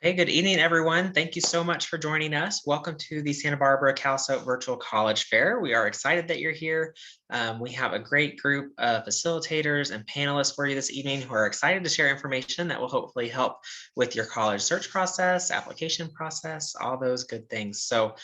Hey, good evening, everyone. Thank you so much for joining us. Welcome to the Santa Barbara CALSOAP Virtual College Fair. We are excited that you're here. We have a great group of facilitators and panelists for you this evening who are excited to share information that will hopefully help with your college search process, application process, all those good things. So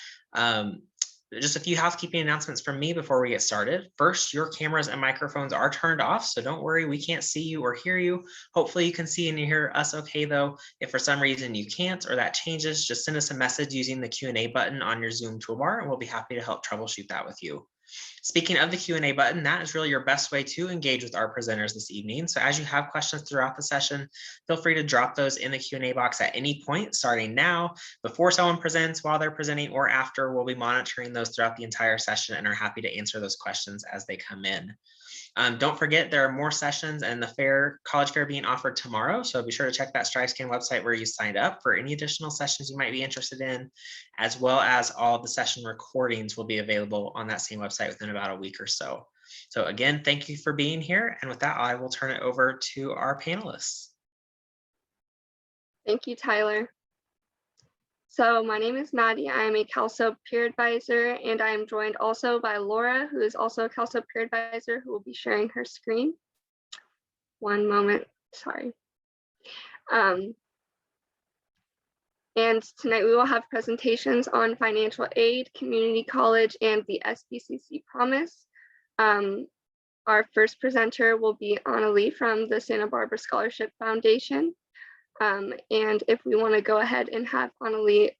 just a few housekeeping announcements from me before we get started. First, your cameras and microphones are turned off, so don't worry, we can't see you or hear you. Hopefully you can see and hear us okay though. If for some reason you can't or that changes, just send us a message using the Q&A button on your Zoom toolbar and we'll be happy to help troubleshoot that with you. Speaking of the Q&A button, that is really your best way to engage with our presenters this evening. So as you have questions throughout the session, feel free to drop those in the Q&A box at any point, starting now, before someone presents, while they're presenting, or after. We'll be monitoring those throughout the entire session and are happy to answer those questions as they come in. Don't forget, there are more sessions and the college fair being offered tomorrow. So be sure to check that StriveScan website where you signed up for any additional sessions you might be interested in, as well as all of the session recordings will be available on that same website within about a week or so. So again, thank you for being here. And with that, I will turn it over to our panelists. Thank you, Tyler. So my name is Nadia. I'm a CALSOAP peer advisor, and I am joined also by Laura, who is also a CALSOAP peer advisor, who will be sharing her screen. One moment, sorry. And tonight we will have presentations on financial aid, community college, and the SPCC Promise. Our first presenter will be Annalie from the Santa Barbara Scholarship Foundation. And if we want to go ahead and have Annalie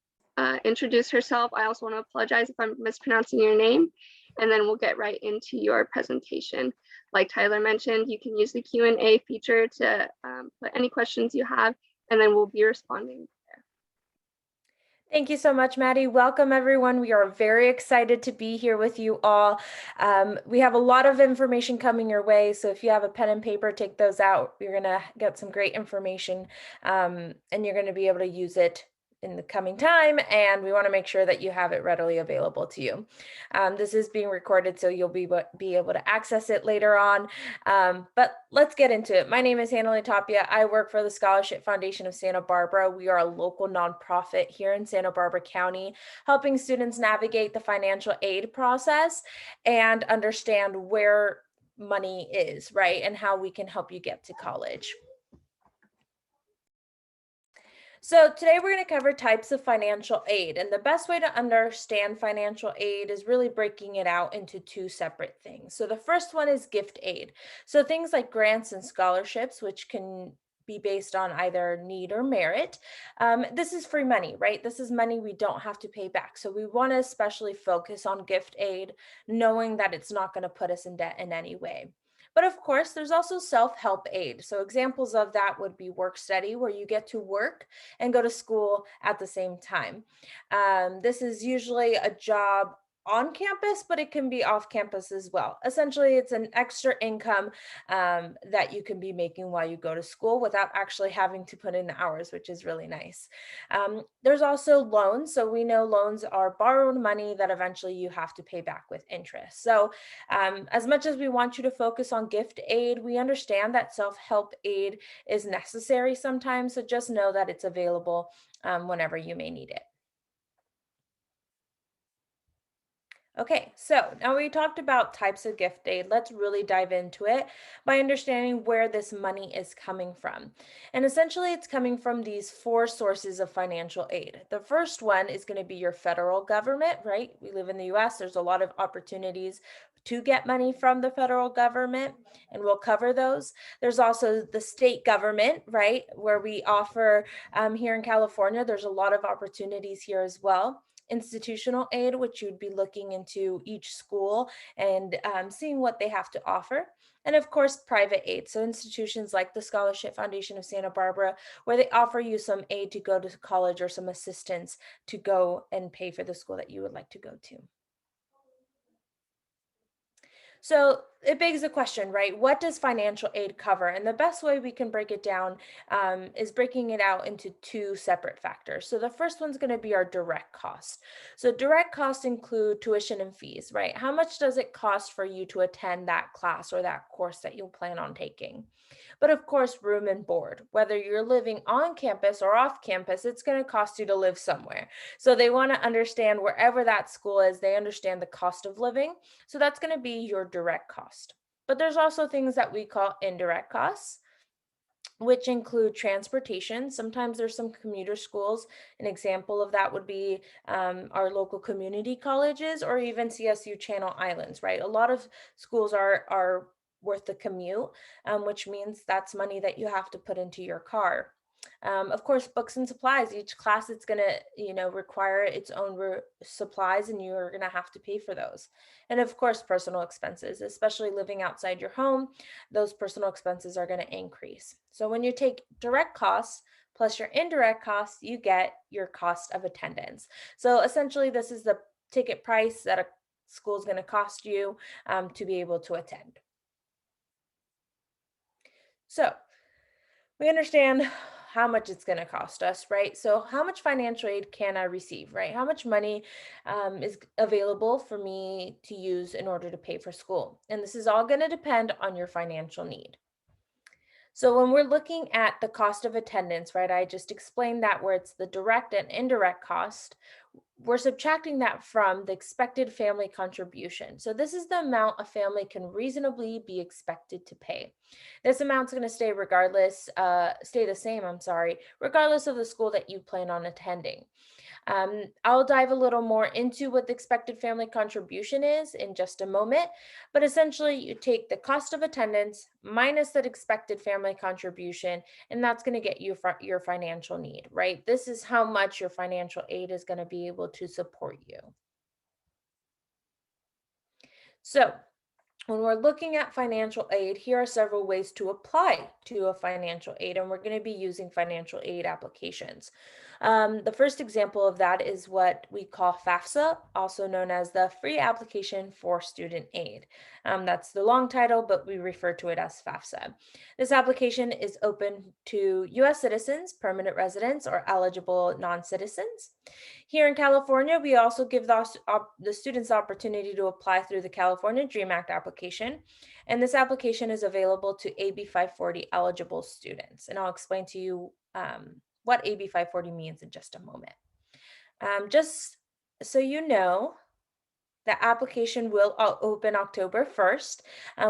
introduce herself, I also want to apologize if I'm mispronouncing your name, and then we'll get right into your presentation. Like Tyler mentioned, you can use the Q&A feature to put any questions you have, and then we'll be responding there. Thank you so much, Maddie. Welcome, everyone. We are very excited to be here with you all. We have a lot of information coming your way, so if you have a pen and paper, take those out. You're going to get some great information, and you're going to be able to use it in the coming time, and we want to make sure that you have it readily available to you. This is being recorded, so you'll be able to access it later on, but let's get into it. My name is Annalie Tapia. I work for the Scholarship Foundation of Santa Barbara. We are a local nonprofit here in Santa Barbara County, helping students navigate the financial aid process and understand where money is, right, and how we can help you get to college. So today we're going to cover types of financial aid, and the best way to understand financial aid is really breaking it out into two separate things. So the first one is gift aid. So things like grants and scholarships, which can be based on either need or merit. This is free money, right? This is money we don't have to pay back. So we want to especially focus on gift aid, knowing that it's not going to put us in debt in any way. But of course, there's also self-help aid. So examples of that would be work study, where you get to work and go to school at the same time. This is usually a job on campus, but it can be off campus as well. Essentially, it's an extra income that you can be making while you go to school without actually having to put in the hours, which is really nice. There's also loans. So we know loans are borrowed money that eventually you have to pay back with interest. So as much as we want you to focus on gift aid, we understand that self-help aid is necessary sometimes. So just know that it's available whenever you may need it. Okay, so now we talked about types of gift aid. Let's really dive into it by understanding where this money is coming from. And essentially, it's coming from these four sources of financial aid. The first one is going to be your federal government, right? We live in the US. There's a lot of opportunities to get money from the federal government, and we'll cover those. There's also the state government, right, where we offer here in California. There's a lot of opportunities here as well. Institutional aid, which you'd be looking into each school and seeing what they have to offer. And of course, private aid. So institutions like the Scholarship Foundation of Santa Barbara, where they offer you some aid to go to college or some assistance to go and pay for the school that you would like to go to. So it begs the question, right? What does financial aid cover? And the best way we can break it down is breaking it out into two separate factors. So the first one's going to be our direct cost. So direct costs include tuition and fees, right? How much does it cost for you to attend that class or that course that you plan on taking? But of course, room and board, whether you're living on campus or off campus, it's going to cost you to live somewhere. So they want to understand wherever that school is, they understand the cost of living. So that's going to be your direct cost. But there's also things that we call indirect costs, which include transportation. Sometimes there's some commuter schools. An example of that would be our local community colleges or even CSU Channel Islands, right? A lot of schools are worth the commute, which means that's money that you have to put into your car. Of course, books and supplies. Each class it's going to, require its own supplies, and you're going to have to pay for those. And of course, personal expenses, especially living outside your home, those personal expenses are going to increase. So when you take direct costs plus your indirect costs, you get your cost of attendance. So essentially, this is the ticket price that a school is going to cost you to be able to attend. So we understand how much it's going to cost us, right? So how much financial aid can I receive, right? How much money is available for me to use in order to pay for school? And this is all going to depend on your financial need. So when we're looking at the cost of attendance, right, I just explained that where it's the direct and indirect cost, we're subtracting that from the expected family contribution. So this is the amount a family can reasonably be expected to pay. This amount's going to stay the same, regardless of the school that you plan on attending. I'll dive a little more into what the expected family contribution is in just a moment, but essentially you take the cost of attendance minus that expected family contribution, and that's going to get you your financial need, right? This is how much your financial aid is going to be able to support you. So when we're looking at financial aid, here are several ways to apply to a financial aid, and we're going to be using financial aid applications. The first example of that is what we call FAFSA, also known as the Free Application for Student Aid. That's the long title, but we refer to it as FAFSA. This application is open to U.S. citizens, permanent residents, or eligible non-citizens. Here in California, we also give the students the opportunity to apply through the California DREAM Act application. And this application is available to AB 540 eligible students. And I'll explain to you what AB 540 means in just a moment. Just so you know, the application will open October 1st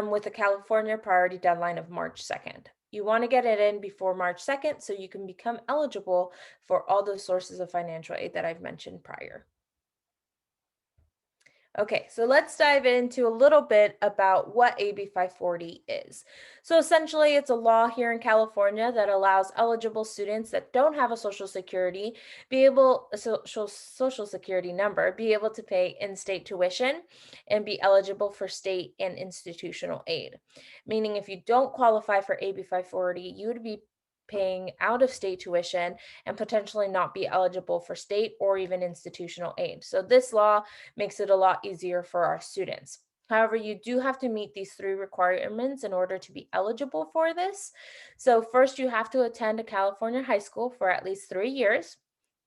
with a California priority deadline of March 2nd. You want to get it in before March 2nd so you can become eligible for all those sources of financial aid that I've mentioned prior. Okay, so let's dive into a little bit about what AB 540 is. So essentially, it's a law here in California that allows eligible students that don't have a social security social security number, be able to pay in-state tuition and be eligible for state and institutional aid. Meaning if you don't qualify for AB 540, you would be paying out-of-state tuition and potentially not be eligible for state or even institutional aid. So this law makes it a lot easier for our students. However, you do have to meet these three requirements in order to be eligible for this. So first, you have to attend a California high school for at least 3 years,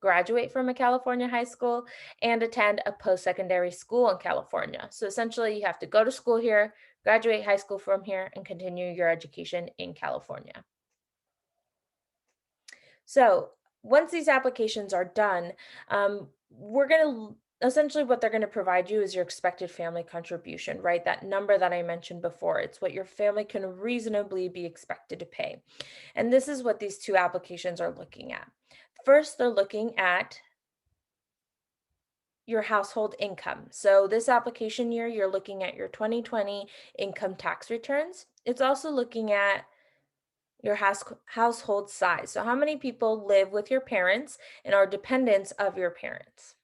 graduate from a California high school, and attend a post-secondary school in California. So essentially, you have to go to school here, graduate high school from here, and continue your education in California. So once these applications are done, we're going to essentially what they're going to provide you is your expected family contribution, right? That number that I mentioned before. It's what your family can reasonably be expected to pay. And this is what these two applications are looking at. First, they're looking at your household income. So this application year, you're looking at your 2020 income tax returns. It's also looking at your household size. So how many people live with your parents and are dependents of your parents?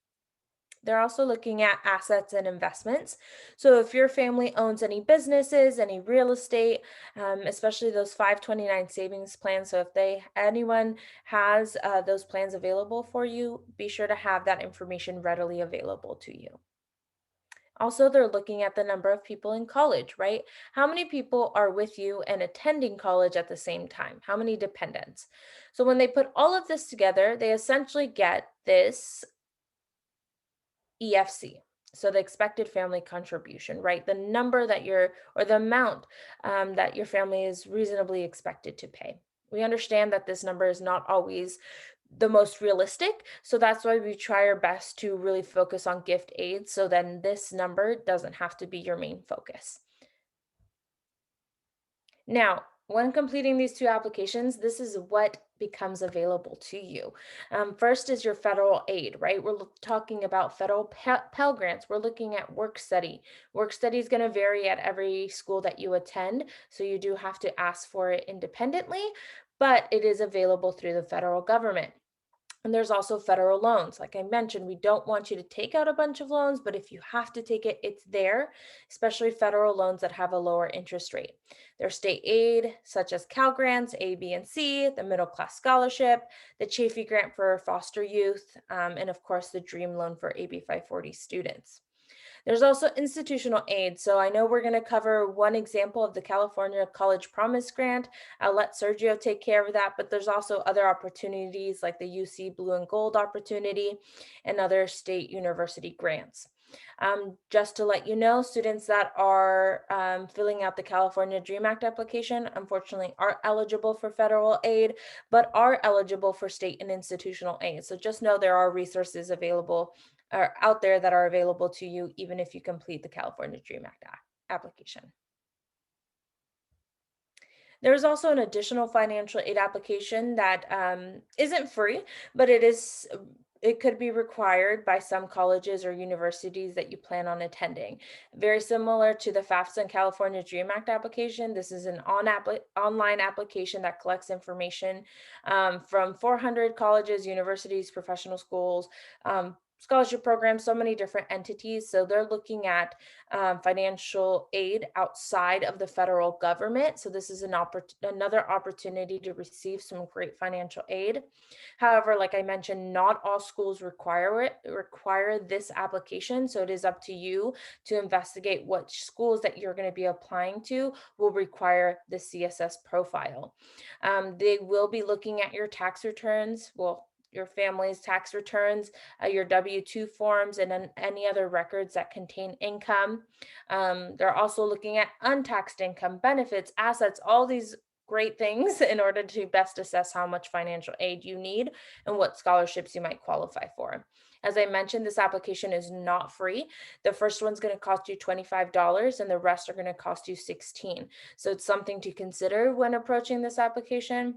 They're also looking at assets and investments. So if your family owns any businesses, any real estate, especially those 529 savings plans. So if anyone has those plans available for you, be sure to have that information readily available to you. Also, they're looking at the number of people in college, right? How many people are with you and attending college at the same time? How many dependents? So when they put all of this together, they essentially get this EFC. So the expected family contribution, right? The number that or the amount that your family is reasonably expected to pay. We understand that this number is not always the most realistic. So that's why we try our best to really focus on gift aid. So then this number doesn't have to be your main focus. Now, when completing these two applications, this is what becomes available to you. First is your federal aid, right? We're talking about federal Pell Grants. We're looking at work study. Work study is going to vary at every school that you attend, so you do have to ask for it independently, but it is available through the federal government. And there's also federal loans. Like I mentioned, we don't want you to take out a bunch of loans, but if you have to take it, it's there, especially federal loans that have a lower interest rate. There's state aid, such as Cal Grants, A, B, and C, the Middle Class Scholarship, the Chafee Grant for foster youth, and of course, the Dream Loan for AB 540 students. There's also institutional aid. So I know we're going to cover one example of the California College Promise Grant. I'll let Sergio take care of that, but there's also other opportunities like the UC Blue and Gold opportunity and other state university grants. Just to let you know, students that are filling out the California DREAM Act application, unfortunately, aren't eligible for federal aid, but are eligible for state and institutional aid. So just know there are resources available or out there that are available to you, even if you complete the California DREAM Act application. There's also an additional financial aid application that isn't free, but it could be required by some colleges or universities that you plan on attending. Very similar to the FAFSA and California DREAM Act application, this is an online application that collects information from 400 colleges, universities, professional schools, scholarship programs, so many different entities. So they're looking at financial aid outside of the federal government. So this is another opportunity to receive some great financial aid. However, like I mentioned, not all schools require this application. So it is up to you to investigate what schools that you're going to be applying to will require the CSS profile. They will be looking at your tax returns. Well, your family's tax returns, your W-2 forms, and then any other records that contain income. They're also looking at untaxed income, benefits, assets, all these great things in order to best assess how much financial aid you need and what scholarships you might qualify for. As I mentioned, this application is not free. The first one's going to cost you $25 and the rest are going to cost you $16. So it's something to consider when approaching this application.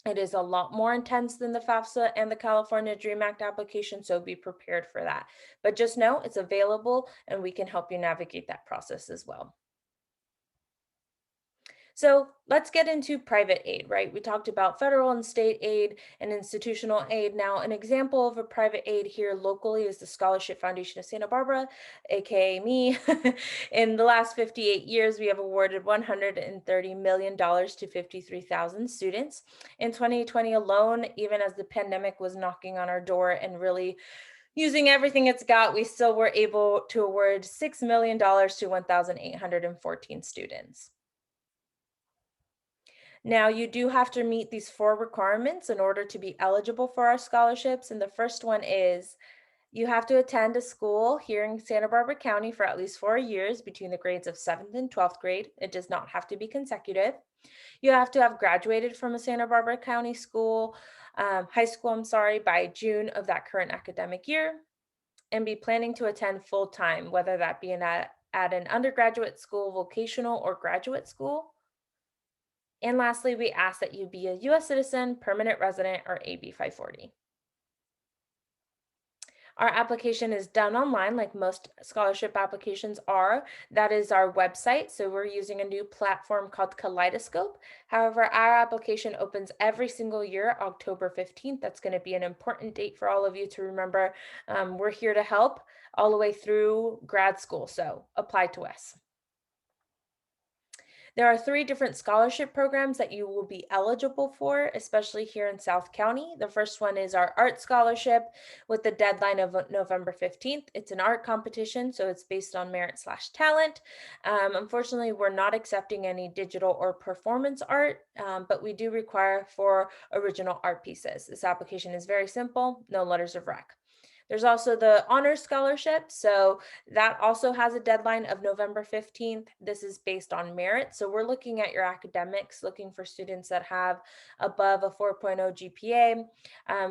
It is a lot more intense than the FAFSA and the California DREAM Act application, so be prepared for that. But just know it's available and we can help you navigate that process as well. So let's get into private aid, right? We talked about federal and state aid and institutional aid. Now, an example of a private aid here locally is the Scholarship Foundation of Santa Barbara, aka me. In the last 58 years, we have awarded $130 million to 53,000 students. In 2020 alone, even as the pandemic was knocking on our door and really using everything it's got, we still were able to award $6 million to 1,814 students. Now, you do have to meet these 4 requirements in order to be eligible for our scholarships. And the first one is you have to attend a school here in Santa Barbara County for at least 4 years between the grades of 7th and 12th grade. It does not have to be consecutive. You have to have graduated from a Santa Barbara County school, high school, by June of that current academic year, and be planning to attend full time, whether that be at an undergraduate school, vocational, or graduate school. And lastly, we ask that you be a U.S. citizen, permanent resident, or AB 540. Our application is done online like most scholarship applications are. That is our website. So we're using a new platform called Kaleidoscope. However, our application opens every single year, October 15th. That's going to be an important date for all of you to remember. We're here to help all the way through grad school. So apply to us. There are 3 different scholarship programs that you will be eligible for, especially here in South County. The first one is our art scholarship with the deadline of November 15th. It's an art competition, so it's based on merit/talent. Unfortunately, we're not accepting any digital or performance art, but we do require for original art pieces. This application is very simple, no letters of rec. There's also the honors scholarship. So that also has a deadline of November 15th. This is based on merit. So we're looking at your academics, looking for students that have above a 4.0 GPA.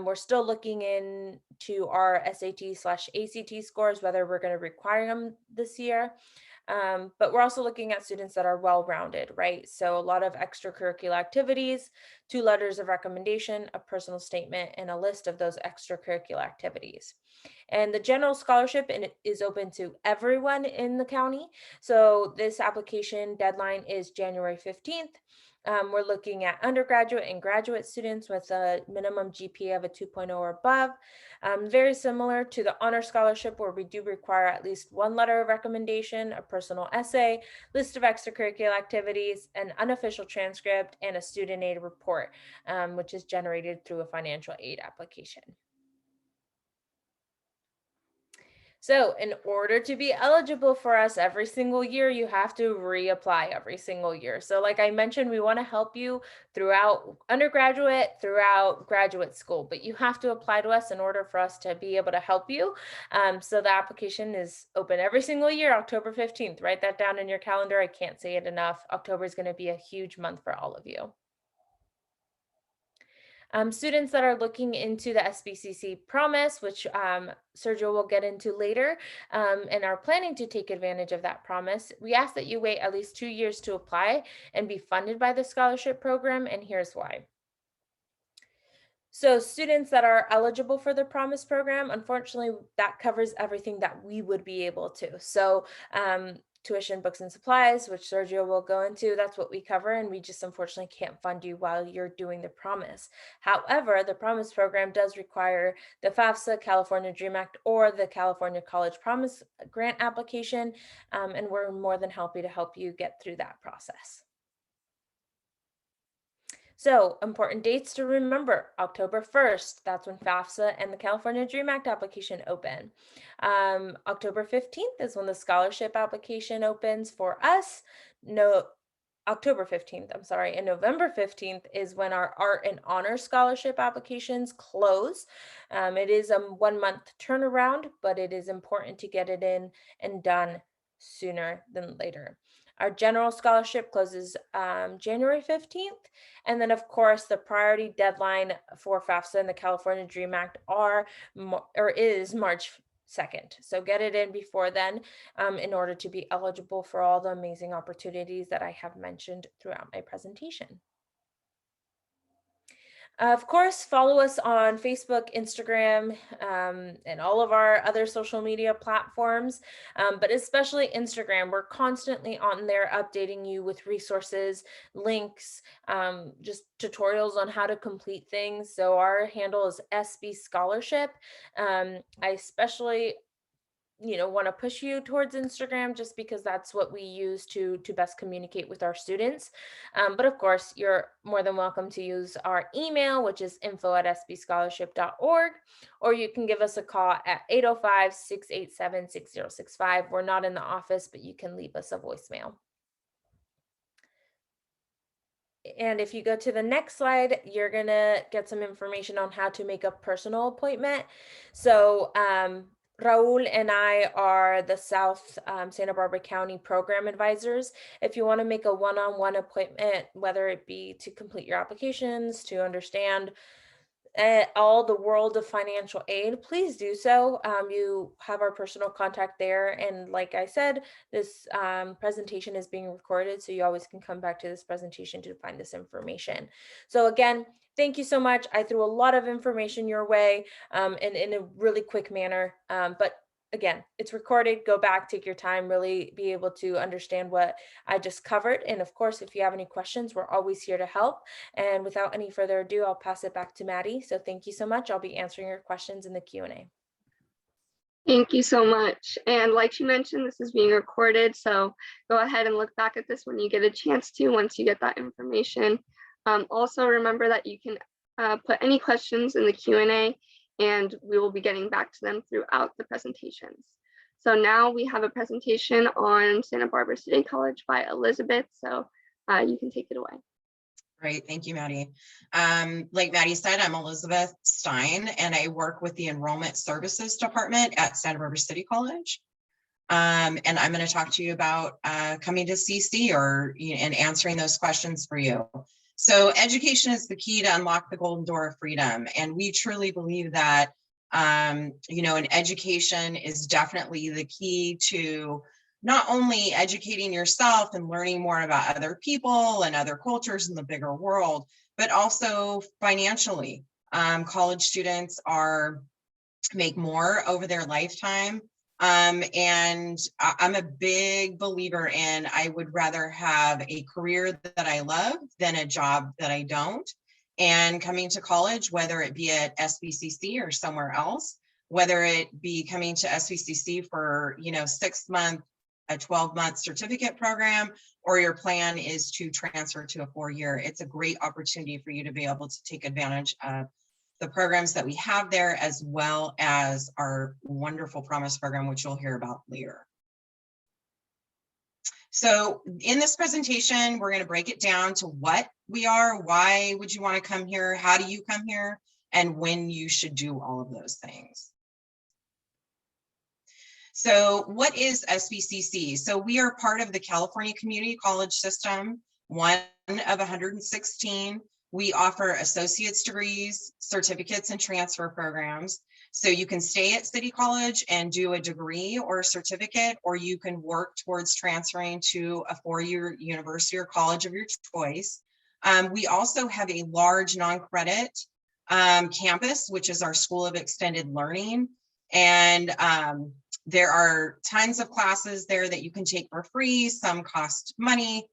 We're still looking into our SAT/ACT scores, whether we're going to require them this year. But we're also looking at students that are well-rounded, right? So a lot of extracurricular activities, 2 letters of recommendation, a personal statement, and a list of those extracurricular activities. And the general scholarship is open to everyone in the county. So this application deadline is January 15th. We're looking at undergraduate and graduate students with a minimum GPA of a 2.0 or above. Very similar to the honor scholarship, where we do require at least 1 letter of recommendation, a personal essay, list of extracurricular activities, an unofficial transcript, and a student aid report, which is generated through a financial aid application. So in order to be eligible for us every single year, you have to reapply every single year. So like I mentioned, we want to help you throughout undergraduate, throughout graduate school, but you have to apply to us in order for us to be able to help you. So the application is open every single year, October 15th. Write that down in your calendar. I can't say it enough. October is going to be a huge month for all of you. Students that are looking into the SBCC Promise, which Sergio will get into later, and are planning to take advantage of that promise, we ask that you wait at least 2 years to apply and be funded by the scholarship program, and here's why. So students that are eligible for the Promise program, unfortunately, that covers everything that we would be able to. So tuition, books, and supplies, which Sergio will go into, that's what we cover, and we just unfortunately can't fund you while you're doing the Promise. However, the Promise program does require the FAFSA, California Dream Act, or the California College Promise grant application, and we're more than happy to help you get through that process. So important dates to remember: October 1st, that's when FAFSA and the California Dream Act application open. October 15th is when the scholarship application opens for us. October 15th, I'm sorry, and November 15th is when our art and honor scholarship applications close. It is a 1-month turnaround, but it is important to get it in and done sooner than later. Our general scholarship closes January 15th. And then, of course, the priority deadline for FAFSA and the California Dream Act is March 2nd. So get it in before then in order to be eligible for all the amazing opportunities that I have mentioned throughout my presentation. Of course, follow us on Facebook, Instagram, and all of our other social media platforms, but especially Instagram. We're constantly on there updating you with resources, links, just tutorials on how to complete things. So our handle is SB Scholarship. I especially want to push you towards Instagram just because that's what we use to best communicate with our students. But of course, you're more than welcome to use our email, which is info@sbscholarship.org, or you can give us a call at 805-687-6065. We're not in the office, but you can leave us a voicemail. And if you go to the next slide, you're gonna get some information on how to make a personal appointment. So Raul and I are the South Santa Barbara County program advisors. If you want to make a one-on-one appointment, whether it be to complete your applications, to understand all the world of financial aid, please do so. You have our personal contact there. And like I said, this presentation is being recorded, so you always can come back to this presentation to find this information. So again, thank you so much. I threw a lot of information your way and in a really quick manner, but again, it's recorded. Go back, take your time, really be able to understand what I just covered. And of course, if you have any questions, we're always here to help. And without any further ado, I'll pass it back to Maddie. So thank you so much. I'll be answering your questions in the Q&A. Thank you so much. And like she mentioned, this is being recorded, so go ahead and look back at this when you get a chance to, once you get that information. Also remember that you can put any questions in the Q&A, and we will be getting back to them throughout the presentations. So now we have a presentation on Santa Barbara City College by Elizabeth, so you can take it away. Great, thank you, Maddie. Like Maddie said, I'm Elizabeth Stein, and I work with the Enrollment Services Department at Santa Barbara City College. And I'm going to talk to you about coming to CC and answering those questions for you. So education is the key to unlock the golden door of freedom, and we truly believe that an education is definitely the key to not only educating yourself and learning more about other people and other cultures in the bigger world, but also financially. College students make more over their lifetime. And I'm a big believer in, I would rather have a career that I love than a job that I don't. And coming to college, whether it be at SBCC or somewhere else, whether it be coming to SPCC for 6 month, a 12-month certificate program, or your plan is to transfer to a 4-year, it's a great opportunity for you to be able to take advantage of the programs that we have there, as well as our wonderful Promise program, which you'll hear about later. So in this presentation, we're going to break it down to what we are, why would you want to come here, how do you come here, and when you should do all of those things. So what is SPCC? So we are part of the California Community College System, one of 116. We offer associate's degrees, certificates, and transfer programs. So you can stay at City College and do a degree or a certificate, or you can work towards transferring to a 4-year university or college of your choice. We also have a large non-credit campus, which is our School of Extended Learning. And there are tons of classes there that you can take for free. Some cost money.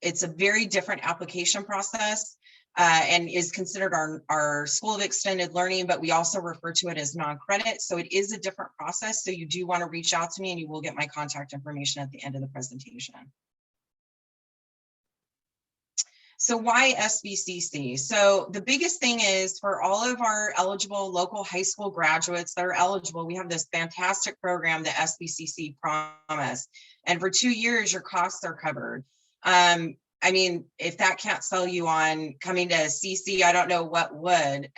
It's a very different application process and is considered our School of Extended Learning, but we also refer to it as non-credit. So it is a different process. So you do want to reach out to me, and you will get my contact information at the end of the presentation. So why SBCC? So the biggest thing is, for all of our eligible local high school graduates that are eligible, we have this fantastic program, the SBCC Promise. And for 2 years, your costs are covered. I mean, if that can't sell you on coming to CC, I don't know what would.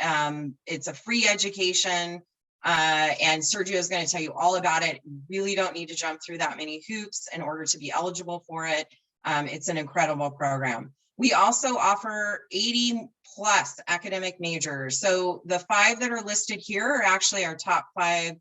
It's a free education, and Sergio is going to tell you all about it. You really don't need to jump through that many hoops in order to be eligible for it. It's an incredible program. We also offer 80+ academic majors. So the 5 that are listed here are actually our top 5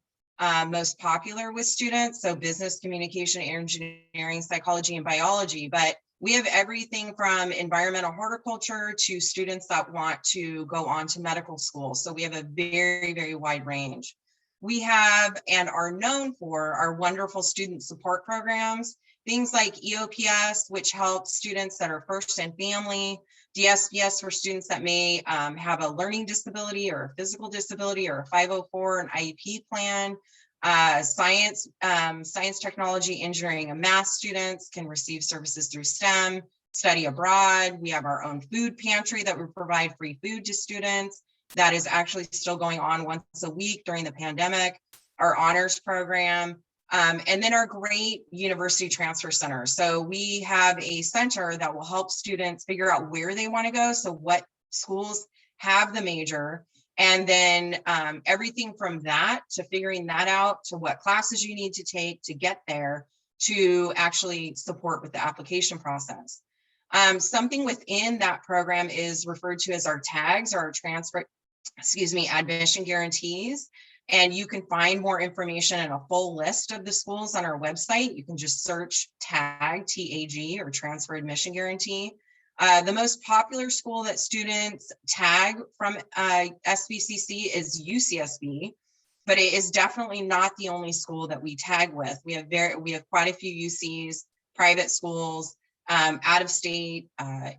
most popular with students. So business, communication, engineering, psychology, and biology. But we have everything from environmental horticulture to students that want to go on to medical school. So we have a very, very wide range. We have and are known for our wonderful student support programs. Things like EOPS, which helps students that are first and family, DSPS for students that may have a learning disability or a physical disability or a 504, an IEP plan. Science, technology, engineering, and math students can receive services through STEM, study abroad. We have our own food pantry that we provide free food to students. That is actually still going on once a week during the pandemic. Our honors program. And then our great university transfer center. So we have a center that will help students figure out where they want to go. So what schools have the major, and then everything from that to figuring that out to what classes you need to take to get there to actually support with the application process. Something within that program is referred to as our tags, or our admission guarantees. And you can find more information and a full list of the schools on our website. You can just search TAG, T-A-G, or Transfer Admission Guarantee. The most popular school that students tag from SBCC is UCSB, but it is definitely not the only school that we tag with. We have quite a few UCs, private schools, out of state,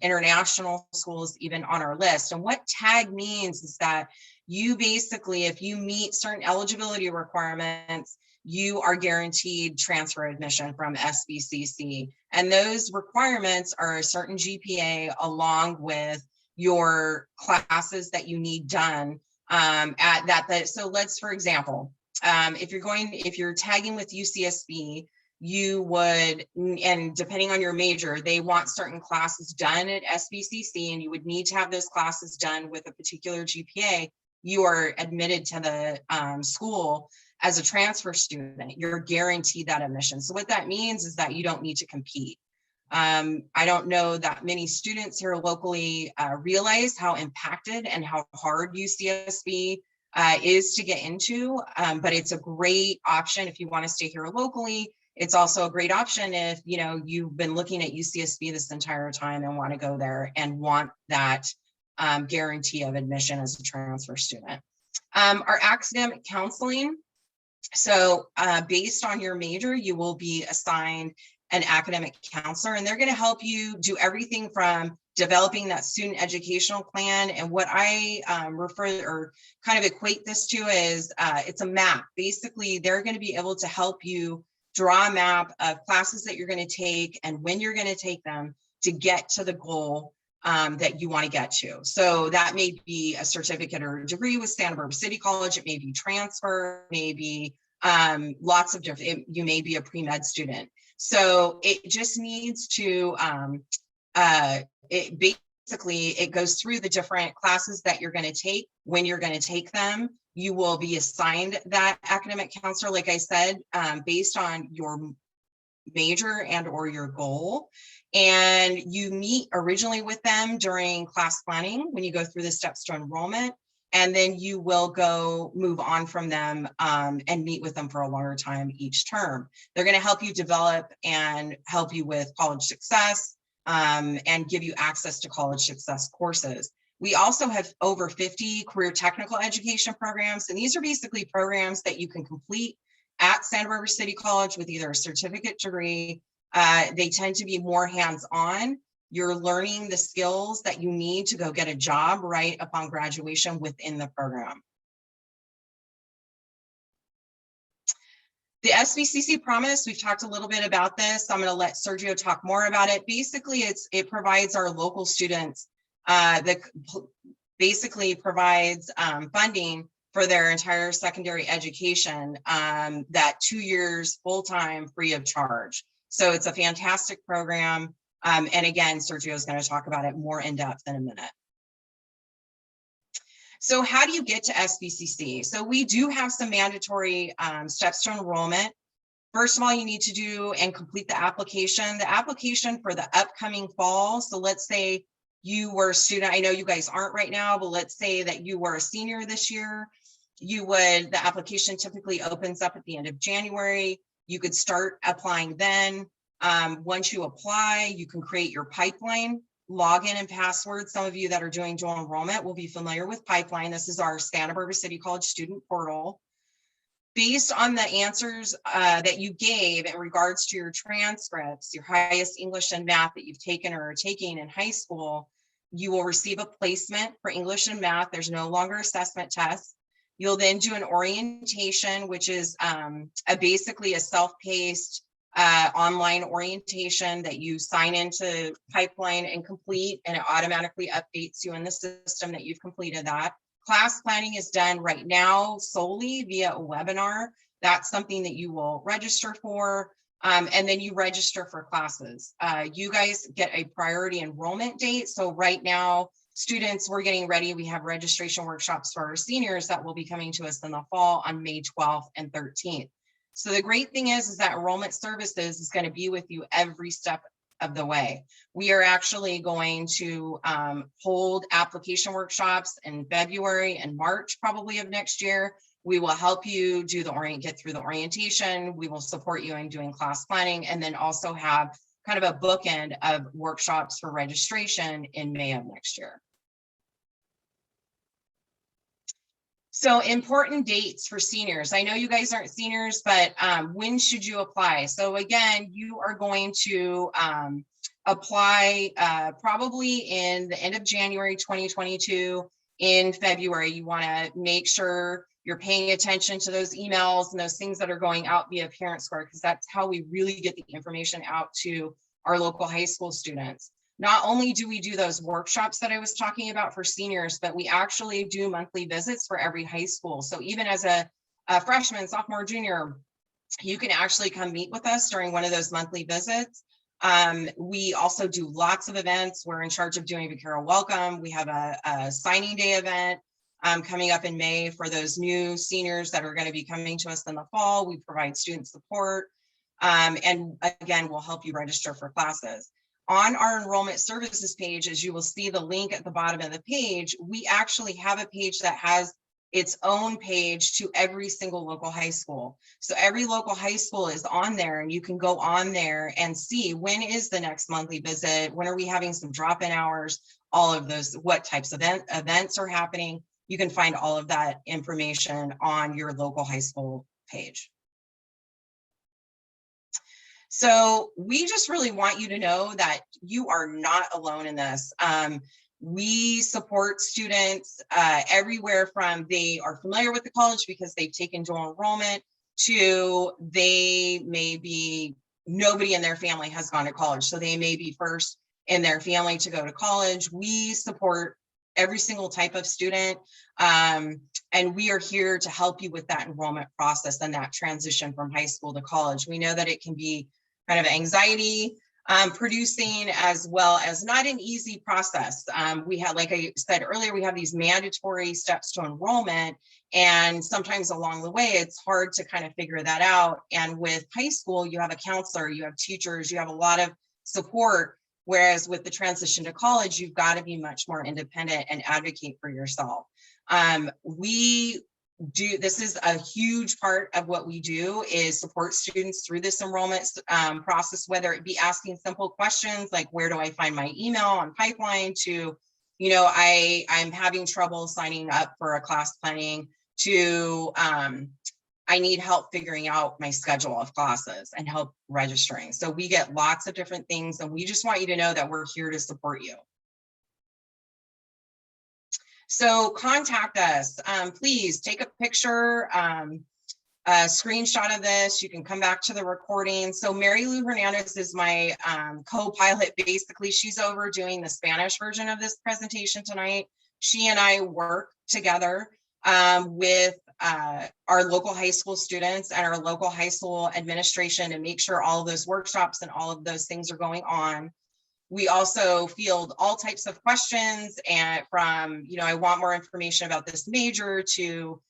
international schools even on our list. And what tag means is that you basically, if you meet certain eligibility requirements, you are guaranteed transfer admission from SBCC. And those requirements are a certain GPA along with your classes that you need done at that. So let's, for example, if you're tagging with UCSB, you would, and depending on your major, they want certain classes done at SBCC, and you would need to have those classes done with a particular GPA. You are admitted to the school as a transfer student. You're guaranteed that admission. So what that means is that you don't need to compete. I don't know that many students here locally realize how impacted and how hard UCSB is to get into, but it's a great option if you want to stay here locally. It's also a great option if you've been looking at UCSB this entire time and want to go there and want that guarantee of admission as a transfer student. Our academic counseling. So based on your major, you will be assigned an academic counselor, and they're going to help you do everything from developing that student educational plan. And what I refer or kind of equate this to is it's a map. Basically, they're going to be able to help you draw a map of classes that you're going to take and when you're going to take them to get to the goal that you want to get to. So that may be a certificate or a degree with Santa Barbara City College. It may be transfer, maybe lots of different, you may be a pre-med student. So it just needs to, it goes through the different classes that you're going to take, when you're going to take them. You will be assigned that academic counselor, like I said, based on your major and or your goal. And you meet originally with them during class planning when you go through the steps to enrollment. And then you will move on from them and meet with them for a longer time each term. They're going to help you develop and help you with college success and give you access to college success courses. We also have over 50 career technical education programs, and these are basically programs that you can complete at Santa Barbara City College with either a certificate degree. They tend to be more hands-on. You're learning the skills that you need to go get a job right upon graduation within the program. The SPCC Promise, we've talked a little bit about this. I'm going to let Sergio talk more about it. Basically, it provides our local students that basically provides funding for their entire secondary education, that 2 years full-time free of charge. So it's a fantastic program. And again, Sergio is going to talk about it more in depth in a minute. So how do you get to SPCC? So we do have some mandatory steps to enrollment. First of all, you need to do and complete the application for the upcoming fall. So let's say you were a student, I know you guys aren't right now, but let's say that you were a senior this year. The application typically opens up at the end of January. You could start applying then. Once you apply, you can create your pipeline, login and password. Some of you that are doing dual enrollment will be familiar with pipeline. This is our Santa Barbara City College student portal. Based on the answers that you gave in regards to your transcripts, your highest English and math that you've taken or are taking in high school, you will receive a placement for English and math. There's no longer assessment tests. You'll then do an orientation, which is basically a self-paced online orientation that you sign into Pipeline and complete, and it automatically updates you in the system that you've completed that. Class planning is done right now solely via a webinar. That's something that you will register for, and then you register for classes. You guys get a priority enrollment date. So right now, students, we're getting ready. We have registration workshops for our seniors that will be coming to us in the fall on May 12th and 13th. So the great thing is that Enrollment Services is going to be with you every step of the way. We are actually going to hold application workshops in February and March probably of next year. We will help you do get through the orientation. We will support you in doing class planning, and then also have kind of a bookend of workshops for registration in May of next year. So important dates for seniors. I know you guys aren't seniors, but when should you apply? So again, you are going to apply probably in the end of January 2022. in February. You want to make sure you're paying attention to those emails and those things that are going out via Parent Square, because that's how we really get the information out to our local high school students. Not only do we do those workshops that I was talking about for seniors, but we actually do monthly visits for every high school. So even as a freshman, sophomore, junior, you can actually come meet with us during one of those monthly visits. We also do lots of events. We're in charge of doing Vaquero Welcome. We have a signing day event coming up in May for those new seniors that are going to be coming to us in the fall. We provide student support. And again, we'll help you register for classes. On our enrollment services page, as you will see the link at the bottom of the page, we actually have a page that has its own page to every single local high school. So every local high school is on there, and you can go on there and see when is the next monthly visit, when are we having some drop-in hours, all of those, what types of events are happening. You can find all of that information on your local high school page. So we just really want you to know that you are not alone in this. We support students everywhere from they are familiar with the college because they've taken dual enrollment to they may be, nobody in their family has gone to college. So they may be first in their family to go to college. We support every single type of student. And we are here to help you with that enrollment process and that transition from high school to college. We know that it can be kind of anxiety producing, as well as not an easy process. We have, like I said earlier, we have these mandatory steps to enrollment, and sometimes along the way, it's hard to kind of figure that out. And with high school, you have a counselor, you have teachers, you have a lot of support. Whereas with the transition to college, you've got to be much more independent and advocate for yourself. This is a huge part of what we do, is support students through this enrollment process, whether it be asking simple questions like, where do I find my email on Pipeline, to, you know, I'm having trouble signing up for a class planning, to I need help figuring out my schedule of classes and help registering. So we get lots of different things, and we just want you to know that we're here to support you. So contact us. Please take a picture, a screenshot of this. You can come back to the recording. So Mary Lou Hernandez is my co-pilot. Basically, she's over doing the Spanish version of this presentation tonight. She and I work together with our local high school students and our local high school administration to make sure all of those workshops and all of those things are going on. We also field all types of questions, and from, you know, I want more information about this major, to,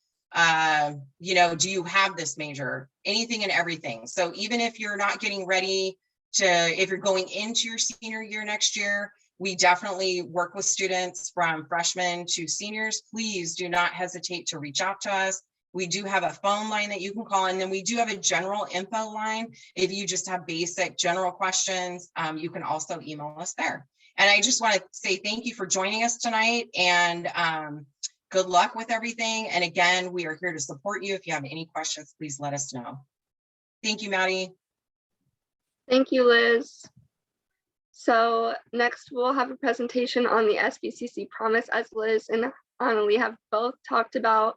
you know, do you have this major? Anything and everything. So even if you're not getting ready to, if you're going into your senior year next year, we definitely work with students from freshmen to seniors. Please do not hesitate to reach out to us. We do have a phone line that you can call, and then we do have a general info line. If you just have basic general questions, you can also email us there. And I just want to say thank you for joining us tonight, and good luck with everything. And again, we are here to support you. If you have any questions, please let us know. Thank you, Maddie. Thank you, Liz. So next we'll have a presentation on the SBCC Promise, as Liz and Annalie have both talked about.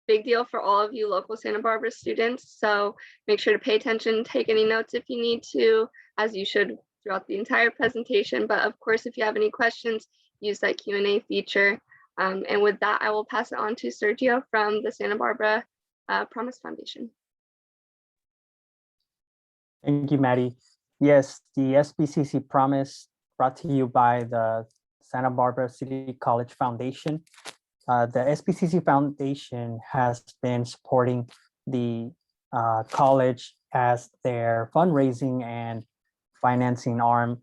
Big deal for all of you local Santa Barbara students. So make sure to pay attention, take any notes if you need to, as you should throughout the entire presentation. But of course, if you have any questions, use that Q&A feature. And with that, I will pass it on to Sergio from the Santa Barbara Promise Foundation. Thank you, Maddie. Yes, the SPCC Promise, brought to you by the Santa Barbara City College Foundation. The SPCC Foundation has been supporting the college as their fundraising and financing arm,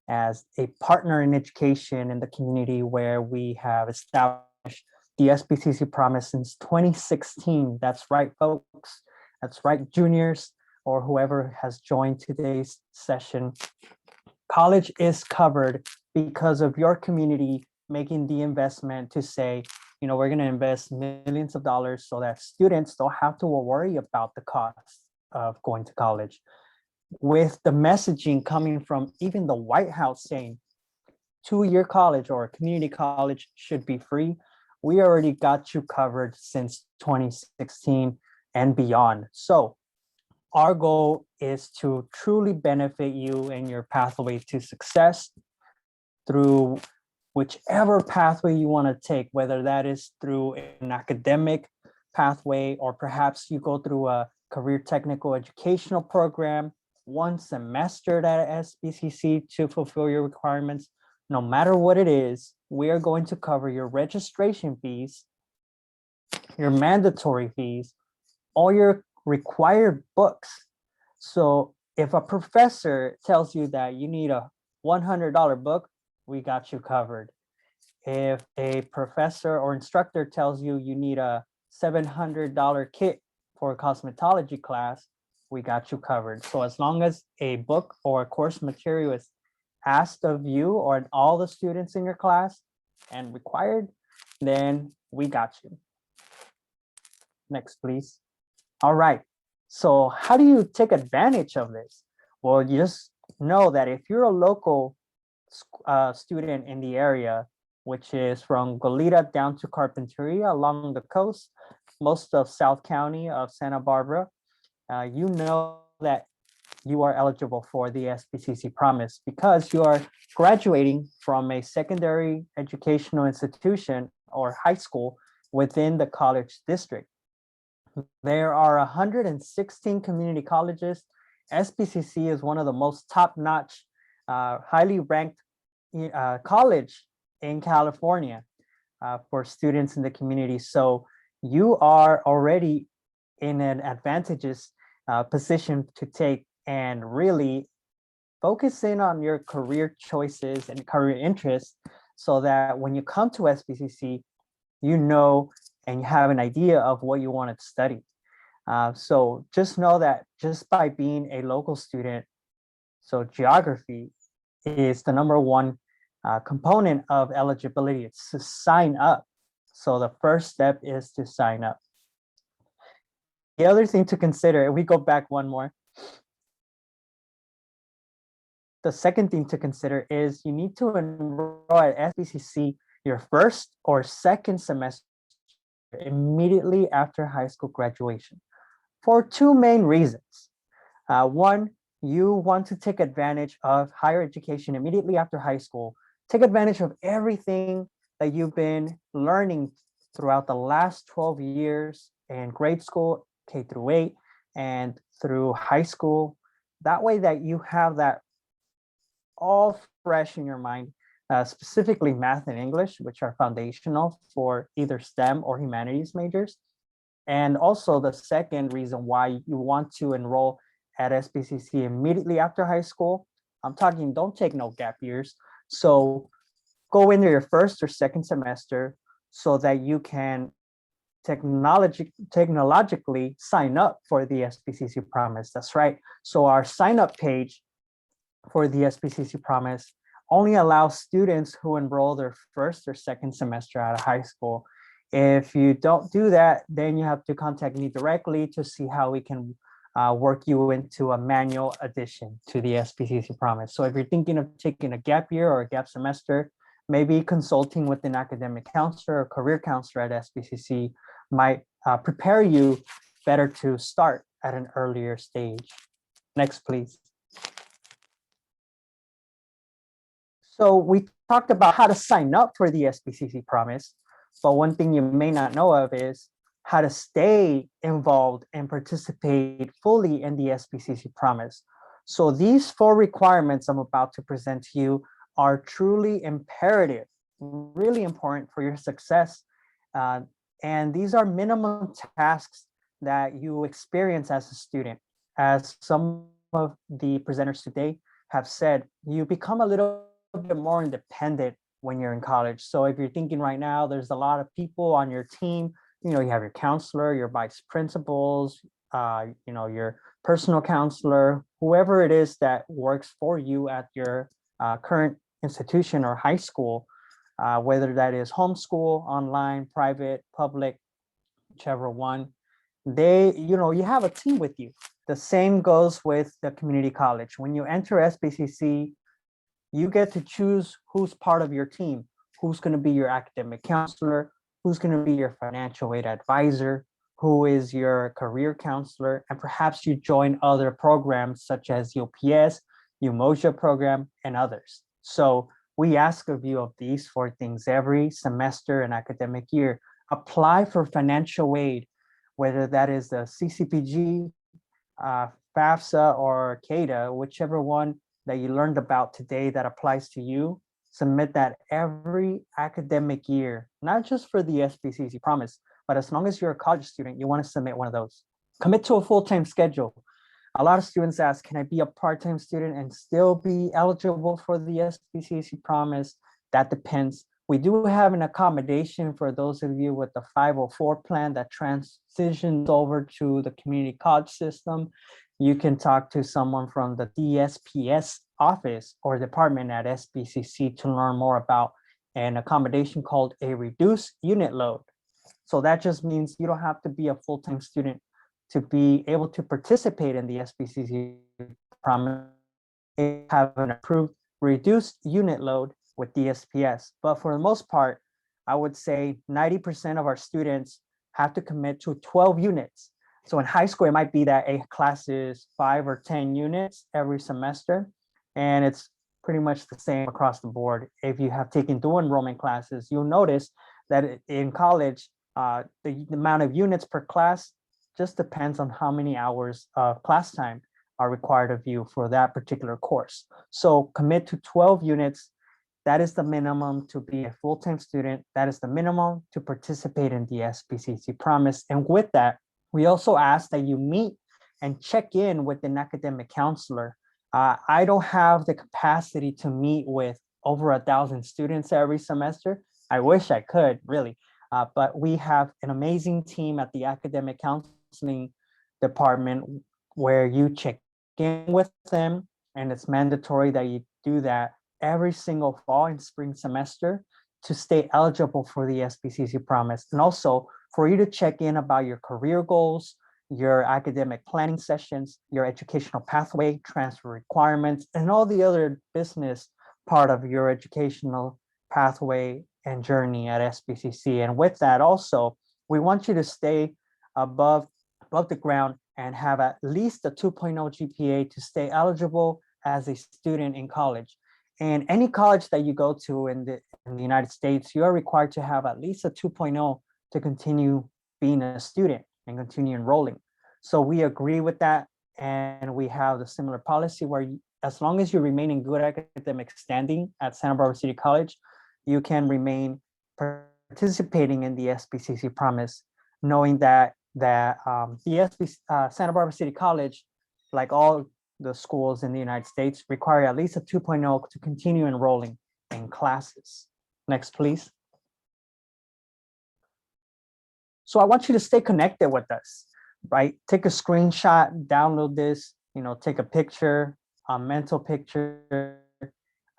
as a partner in education in the community, where we have established the SPCC Promise since 2016. That's right, folks. That's right, juniors, or whoever has joined today's session. College is covered because of your community making the investment to say, you know, we're going to invest millions of dollars so that students don't have to worry about the cost of going to college. With the messaging coming from even the White House saying two-year college or community college should be free, we already got you covered since 2016 and beyond. So our goal is to truly benefit you in your pathway to success through whichever pathway you want to take, whether that is through an academic pathway, or perhaps you go through a career technical educational program, 1 semester at SBCC to fulfill your requirements. No matter what it is, we are going to cover your registration fees, your mandatory fees, all your required books. So if a professor tells you that you need a $100 book, we got you covered. If a professor or instructor tells you you need a $700 kit for a cosmetology class, we got you covered. So as long as a book or a course material is asked of you or all the students in your class and required, then we got you. Next, please. All right. So how do you take advantage of this? Well, you just know that if you're a local student in the area, which is from Goleta down to Carpinteria along the coast, most of South County of Santa Barbara, you know that you are eligible for the SPCC Promise because you are graduating from a secondary educational institution or high school within the college district. There are 116 community colleges. SPCC is one of the most top-notch, highly ranked college in California for students in the community. So you are already in an advantageous position to take and really focus in on your career choices and career interests so that when you come to SPCC, you know and you have an idea of what you want to study. So just know that just by being a local student, so geography is the #1 component of eligibility. It's to sign up. So the first step is to sign up. The other thing to consider, if we go back one more, the second thing to consider is you need to enroll at SPCC your first or second semester immediately after high school graduation for 2 main reasons. One, you want to take advantage of higher education immediately after high school. Take advantage of everything that you've been learning throughout the last 12 years in grade school, K through 8, and through high school. That way that you have that all fresh in your mind, specifically math and English, which are foundational for either STEM or humanities majors. And also the second reason why you want to enroll at SPCC immediately after high school, I'm talking don't take no gap years. So go into your first or second semester so that you can technologically sign up for the SPCC Promise. That's right. So our sign up page for the SPCC Promise only allows students who enroll their first or second semester out of high school. If you don't do that, then you have to contact me directly to see how we can work you into a manual addition to the SPCC Promise. So if you're thinking of taking a gap year or a gap semester, maybe consulting with an academic counselor or career counselor at SPCC might prepare you better to start at an earlier stage. Next, please. So we talked about how to sign up for the SPCC Promise, but one thing you may not know of is how to stay involved and participate fully in the SPCC Promise. So these 4 requirements I'm about to present to you are truly imperative, really important for your success. And these are minimum tasks that you experience as a student. As some of the presenters today have said, you become a little bit more independent when you're in college. So if you're thinking right now, there's a lot of people on your team, you know, you have your counselor, your vice principals, you know, your personal counselor, whoever it is that works for you at your current institution or high school, whether that is homeschool, online, private, public, whichever one, they, you know, you have a team with you. The same goes with the community college. When you enter SPCC, You get to choose who's part of your team, who's going to be your academic counselor, who's going to be your financial aid advisor, who is your career counselor, and perhaps you join other programs such as UPS, UMOJA program, and others. So we ask of you of these 4 things every semester and academic year. Apply for financial aid, whether that is the CCPG, FAFSA, or CADA, whichever one that you learned about today that applies to you. Submit that every academic year, not just for the SPCC Promise, but as long as you're a college student, you want to submit one of those. Commit to a full-time schedule. A lot of students ask, can I be a part-time student and still be eligible for the SPCC Promise? That depends. We do have an accommodation for those of you with the 504 plan that transitions over to the community college system. You can talk to someone from the DSPS office or department at SBCC to learn more about an accommodation called a reduced unit load. So that just means you don't have to be a full-time student to be able to participate in the SPCC Promise. Have an approved reduced unit load with DSPS. But for the most part, I would say 90% of our students have to commit to 12 units. So in high school, it might be that a class is 5 or 10 units every semester. And it's pretty much the same across the board. If you have taken dual enrollment classes, you'll notice that in college, the amount of units per class just depends on how many hours of class time are required of you for that particular course. So commit to 12 units. That is the minimum to be a full-time student. That is the minimum to participate in the SPCC Promise. And with that, we also ask that you meet and check in with an academic counselor. I don't have the capacity to meet with over 1,000 students every semester. I wish I could, really. But we have an amazing team at the academic counseling department where you check in with them, and it's mandatory that you do that every single fall and spring semester to stay eligible for the SPCC Promise, and also for you to check in about your career goals, your academic planning sessions, your educational pathway, transfer requirements, and all the other business part of your educational pathway and journey at SPCC. And with that also, we want you to stay above the ground and have at least a 2.0 GPA to stay eligible as a student in college. And any college that you go to in the United States, you are required to have at least a 2.0 to continue being a student and continue enrolling. So we agree with that. And we have the similar policy where as long as you remain in good academic standing at Santa Barbara City College, you can remain participating in the SPCC Promise, knowing that the Santa Barbara City College, like all the schools in the United States, require at least a 2.0 to continue enrolling in classes. Next, please. So I want you to stay connected with us, right? Take a screenshot, download this, take a picture, a mental picture.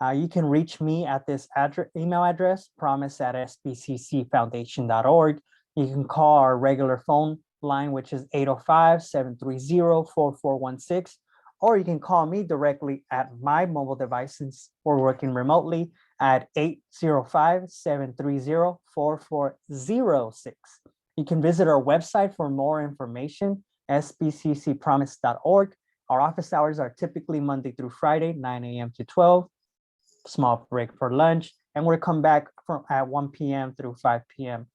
You can reach me at this email address, promise@sbccfoundation.org. You can call our regular phone line, which is 805-730-4416, or you can call me directly at my mobile device since we're working remotely at 805-730-4406. You can visit our website for more information, sbccpromise.org. Our office hours are typically Monday through Friday, 9 a.m. to 12. Small break for lunch, and we'll come back at 1 p.m. through 5 p.m.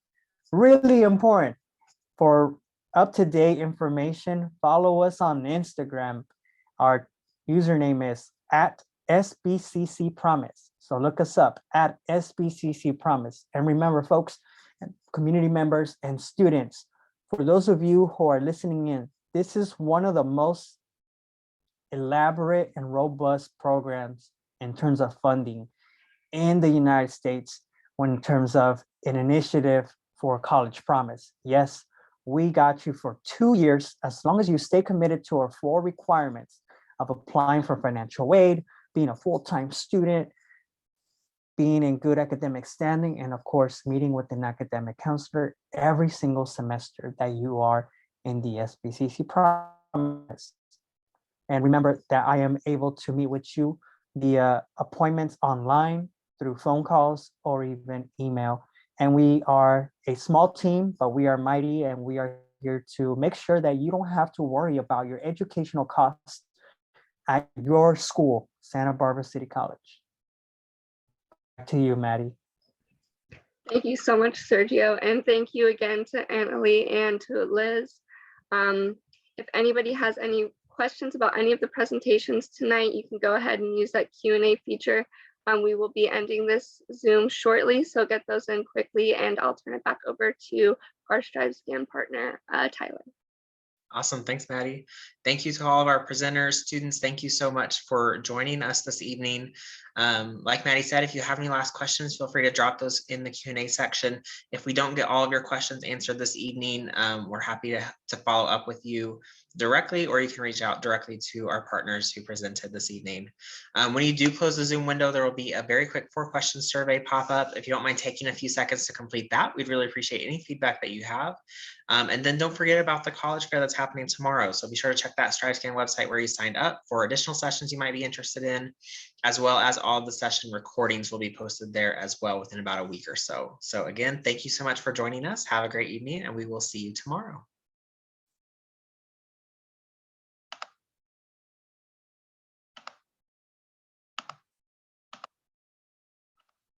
Really important. For up-to-date information, follow us on Instagram. Our username is @SBCC Promise. So look us up at SPCC Promise. And remember, folks, community members and students, for those of you who are listening in, this is one of the most elaborate and robust programs in terms of funding in the United States in terms of an initiative for College Promise. Yes, we got you for 2 years, as long as you stay committed to our 4 requirements of applying for financial aid, being a full-time student, being in good academic standing, and of course, meeting with an academic counselor every single semester that you are in the SPCC Promise. And remember that I am able to meet with you via appointments online, through phone calls, or even email. And we are a small team, but we are mighty, and we are here to make sure that you don't have to worry about your educational costs at your school, Santa Barbara City College. Back to you, Maddie. Thank you so much, Sergio. And thank you again to Annalie and to Liz. If anybody has any questions about any of the presentations tonight, you can go ahead and use that Q&A feature. We will be ending this Zoom shortly, so get those in quickly, and I'll turn it back over to our Strive Scan partner, Tyler. Awesome. Thanks, Maddie. Thank you to all of our presenters, students. Thank you so much for joining us this evening. Like Maddie said, if you have any last questions, feel free to drop those in the Q&A section. If we don't get all of your questions answered this evening, we're happy to follow up with you directly, or you can reach out directly to our partners who presented this evening. When you do close the Zoom window, there will be a very quick 4-question survey pop up. If you don't mind taking a few seconds to complete that, we'd really appreciate any feedback that you have. And then don't forget about the college fair that's happening tomorrow. So be sure to check that StriveScan website where you signed up for additional sessions you might be interested in, as well as all of the session recordings will be posted there as well within about a week or so. So again, thank you so much for joining us. Have a great evening, and we will see you tomorrow.